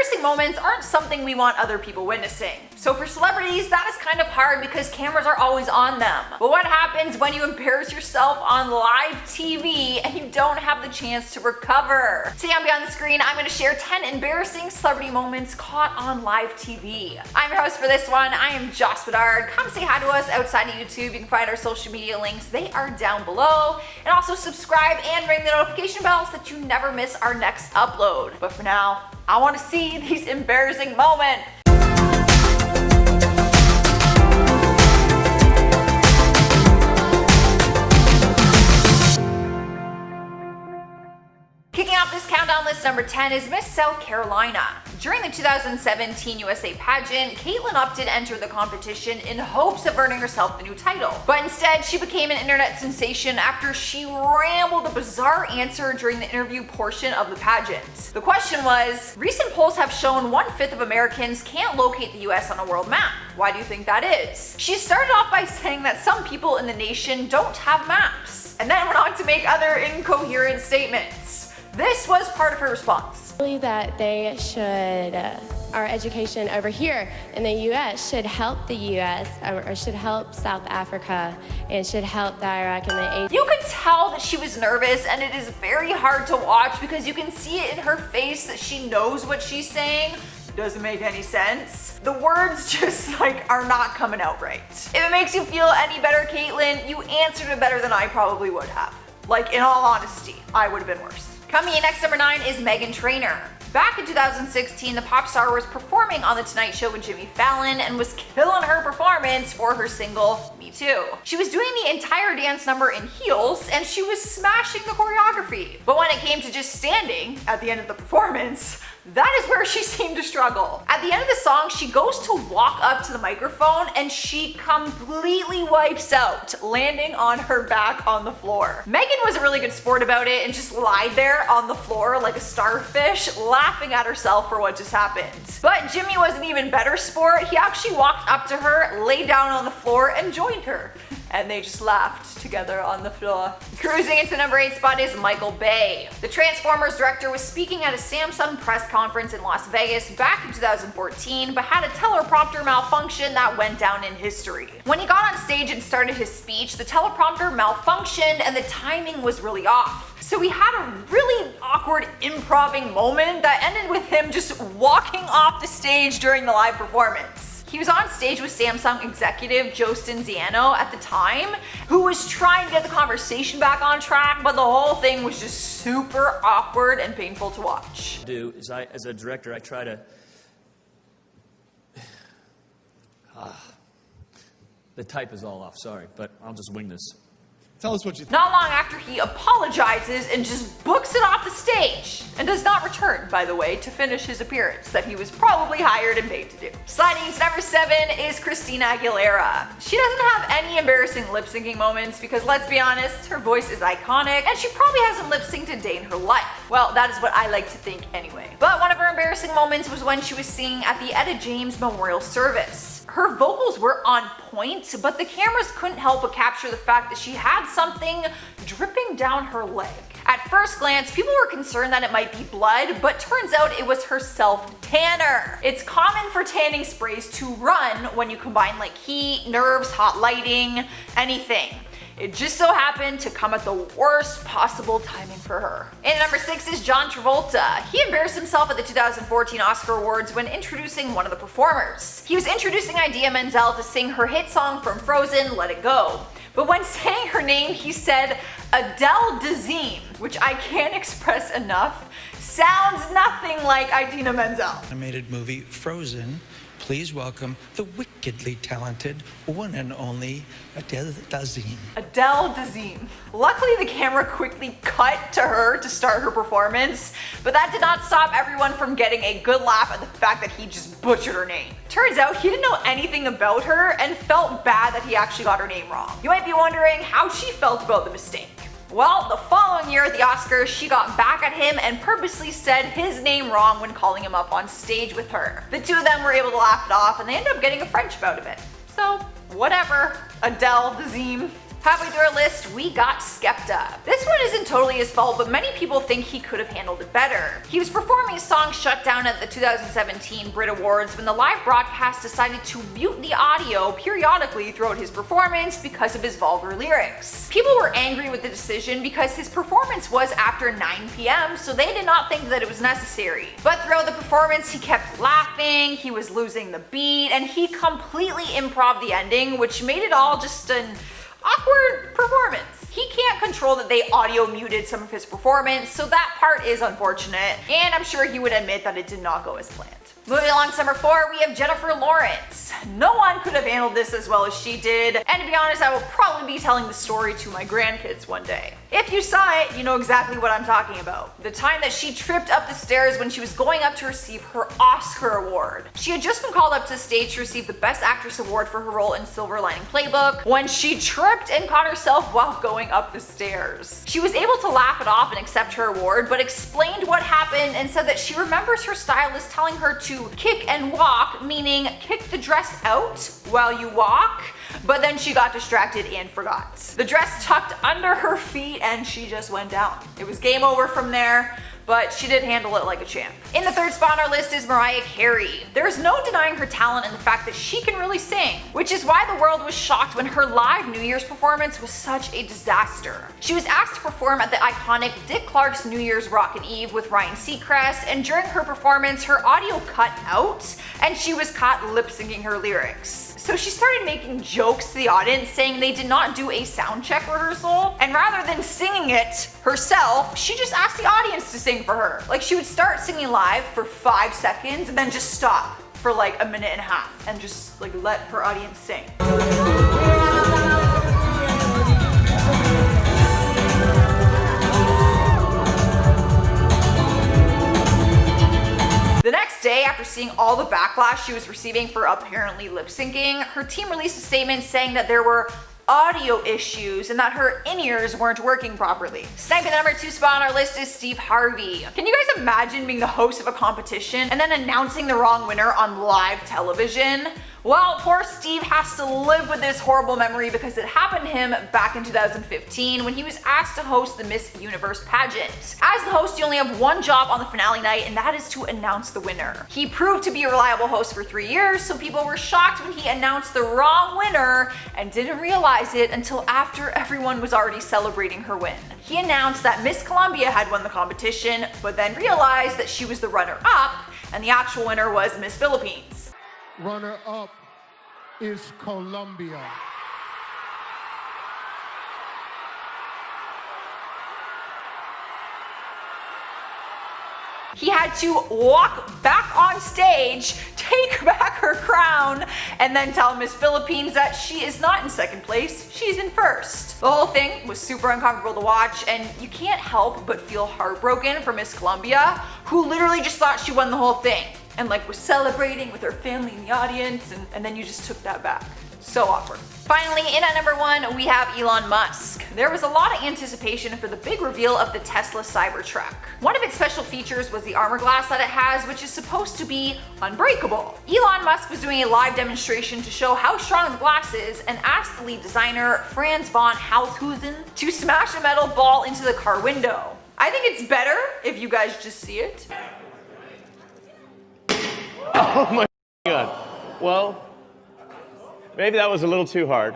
Embarrassing moments aren't something we want other people witnessing. So for celebrities, that is kind of hard because cameras are always on them. But what happens when you embarrass yourself on live TV and you don't have the chance to recover? Today on Beyond the Screen, I'm going to share 10 embarrassing celebrity moments caught on live TV. I'm your host for this one. I am Joss Bedard. Come say hi to us outside of YouTube. You can find our social media links. They are down below. And also subscribe and ring the notification bell so that you never miss our next upload. But for now, I want to see these embarrassing moments. Kicking off this countdown list, number 10 is Miss South Carolina. During the 2017 USA pageant, Caitlyn Upton entered the competition in hopes of earning herself the new title. But instead, she became an internet sensation after she rambled a bizarre answer during the interview portion of the pageant. The question was, recent polls have shown 1/5 of Americans can't locate the US on a world map. Why do you think that is? She started off by saying that some people in the nation don't have maps, and then went on to make other incoherent statements. This was part of her response. I believe that they should, our education over here in the U.S. should help the U.S. or should help South Africa and should help the Iraq and the Asia. You could tell that she was nervous, and it is very hard to watch because you can see it in her face that she knows what she's saying. Doesn't make any sense. The words just are not coming out right. If it makes you feel any better, Caitlyn, you answered it better than I probably would have. In all honesty, I would have been worse. Coming in next, number 9 is Meghan Trainor. Back in 2016, the pop star was performing on The Tonight Show with Jimmy Fallon and was killing her performance for her single, Me Too. She was doing the entire dance number in heels and she was smashing the choreography. But when it came to just standing at the end of the performance, that is where she seemed to struggle. At the end of the song, she goes to walk up to the microphone and she completely wipes out, landing on her back on the floor. Meghan was a really good sport about it and just lied there on the floor like a starfish, laughing at herself for what just happened. But Jimmy was an even better sport. He actually walked up to her, laid down on the floor, and joined her. And they just laughed together on the floor. Cruising into number 8 spot is Michael Bay. The Transformers director was speaking at a Samsung press conference in Las Vegas back in 2014, but had a teleprompter malfunction that went down in history. When he got on stage and started his speech, the teleprompter malfunctioned and the timing was really off. So we had a really awkward improvising moment that ended with him just walking off the stage during the live performance. He was on stage with Samsung executive Joe Stinziano at the time, who was trying to get the conversation back on track, but the whole thing was just super awkward and painful to watch. As a director, I try to... The type is all off, sorry, but I'll just wing this. Tell us what you think. Not long after he apologizes and just books it off the stage, and does not return, by the way, to finish his appearance that he was probably hired and paid to do. Sliding into number 7 is Christina Aguilera. She doesn't have any embarrassing lip syncing moments because, let's be honest, her voice is iconic and she probably hasn't lip synced a day in her life. Well, that is what I like to think anyway. But one of her embarrassing moments was when she was singing at the Etta James Memorial Service. Her vocals were on point, but the cameras couldn't help but capture the fact that she had something dripping down her leg. At first glance, people were concerned that it might be blood, but turns out it was her self-tanner. It's common for tanning sprays to run when you combine heat, nerves, hot lighting, anything. It just so happened to come at the worst possible timing for her. And number 6 is John Travolta. He embarrassed himself at the 2014 Oscar Awards when introducing one of the performers. He was introducing Idina Menzel to sing her hit song from Frozen, Let It Go. But when saying her name, he said Adele Dazeem, which I can't express enough, sounds nothing like Idina Menzel. Animated movie Frozen. Please welcome the wickedly talented one and only Adele Dazeem. Adele Dazeem. Luckily, the camera quickly cut to her to start her performance, but that did not stop everyone from getting a good laugh at the fact that he just butchered her name. Turns out he didn't know anything about her and felt bad that he actually got her name wrong. You might be wondering how she felt about the mistake. Well, the following year at the Oscars, she got back at him and purposely said his name wrong when calling him up on stage with her. The two of them were able to laugh it off and they ended up getting a friendship out of it. So, whatever. Adele Dazeem. Halfway through our list, we got SKEPTA. This one isn't totally his fault, but many people think he could have handled it better. He was performing a song Shut Down at the 2017 Brit Awards when the live broadcast decided to mute the audio periodically throughout his performance because of his vulgar lyrics. People were angry with the decision because his performance was after 9 p.m, so they did not think that it was necessary. But throughout the performance, he kept laughing, he was losing the beat, and he completely improv the ending, which made it all just an awkward performance. He can't control that they audio muted some of his performance, so that part is unfortunate, and I'm sure he would admit that it did not go as planned. Moving along to number 4, we have Jennifer Lawrence. No one could have handled this as well as she did, and to be honest, I will probably be telling the story to my grandkids one day. If you saw it, you know exactly what I'm talking about. The time that she tripped up the stairs when she was going up to receive her Oscar award. She had just been called up to the stage to receive the Best Actress award for her role in Silver Lining Playbook when she tripped and caught herself while going up the stairs. She was able to laugh it off and accept her award, but explained what happened and said that she remembers her stylist telling her to kick and walk, meaning kick the dress out while you walk, but then she got distracted and forgot. The dress tucked under her feet and she just went down. It was game over from there, but she did handle it like a champ. In the 3rd spot on our list is MARIAH Carey. There's no denying her talent and the fact that she can really sing, which is why the world was shocked when her live New Year's performance was such a disaster. She was asked to perform at the iconic Dick Clark's New Year's Rockin' Eve with Ryan Seacrest, and during her performance, her audio cut out and she was caught lip-syncing her lyrics. So she started making jokes to the audience saying they did not do a sound check rehearsal, and rather than singing it herself, she just asked the audience to sing for her. Like, she would start singing live for 5 seconds and then just stop for like a minute and a half and just like let her audience sing. The next day, after seeing all the backlash she was receiving for apparently lip syncing, her team released a statement saying that there were audio issues and that her in-ears weren't working properly. Sniping the number 2 spot on our list is Steve Harvey. Can you guys imagine being the host of a competition and then announcing the wrong winner on live television? Well, poor Steve has to live with this horrible memory because it happened to him back in 2015 when he was asked to host the Miss Universe pageant. As the host, you only have one job on the finale night, and that is to announce the winner. He proved to be a reliable host for 3 years, so people were shocked when he announced the wrong winner and didn't realize it until after everyone was already celebrating her win. He announced that Miss Colombia had won the competition, but then realized that she was the runner-up and the actual winner was Miss Philippines. Runner-up is Colombia. He had to walk back on stage, take back her crown, and then tell Miss Philippines that she is not in 2nd place, she's in 1st. The whole thing was super uncomfortable to watch, and you can't help but feel heartbroken for Miss Colombia, who literally just thought she won the whole thing and like was celebrating with her family in the audience, and then you just took that back. So awkward. Finally, in at number 1, we have Elon Musk. There was a lot of anticipation for the big reveal of the Tesla Cybertruck. One of its special features was the armor glass that it has, which is supposed to be unbreakable. Elon Musk was doing a live demonstration to show how strong the glass is and asked the lead designer, Franz von Holzhausen, to smash a metal ball into the car window. I think it's better if you guys just see it. Oh my God. Well, maybe that was a little too hard.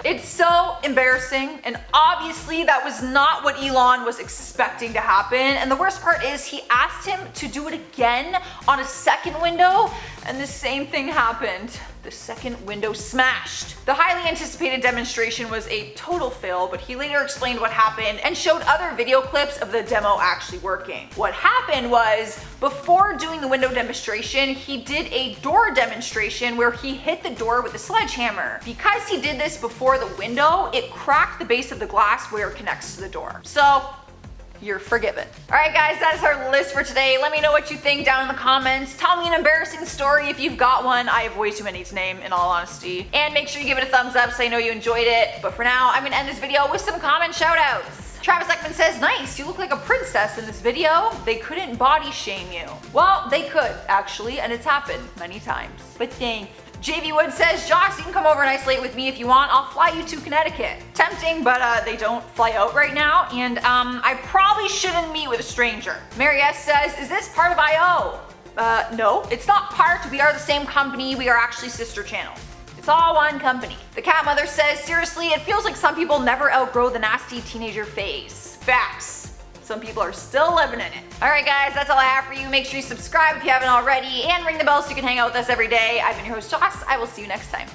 It's so embarrassing, and obviously that was not what Elon was expecting to happen, and the worst part is he asked him to do it again on a second window, and the same thing happened. The second window smashed. The highly anticipated demonstration was a total fail, but he later explained what happened and showed other video clips of the demo actually working. What happened was, before doing the window demonstration, he did a door demonstration where he hit the door with a sledgehammer. Because he did this before the window, it cracked the base of the glass where it connects to the door. So, you're forgiven. Alright guys, that is our list for today. Let me know what you think down in the comments. Tell me an embarrassing story if you've got one. I have way too many to name, in all honesty. And make sure you give it a thumbs up so I know you enjoyed it. But for now, I'm gonna end this video with some comment shoutouts. Travis Ekman says, nice, you look like a princess in this video. They couldn't body shame you. Well, they could, actually, and it's happened many times. But thanks. JV Wood says, Josh, you can come over and isolate with me if you want. I'll fly you to Connecticut. Tempting, but they don't fly out right now. And I probably shouldn't meet with a stranger. MARIAH says, is this part of IO? No, it's not part. We are the same company. We are actually sister channels. It's all one company. The cat mother says, seriously, it feels like some people never outgrow the nasty teenager phase. Facts. Some people are still living in it. All right, guys, that's all I have for you. Make sure you subscribe if you haven't already and ring the bell so you can hang out with us every day. I've been your host, Joss. I will see you next time.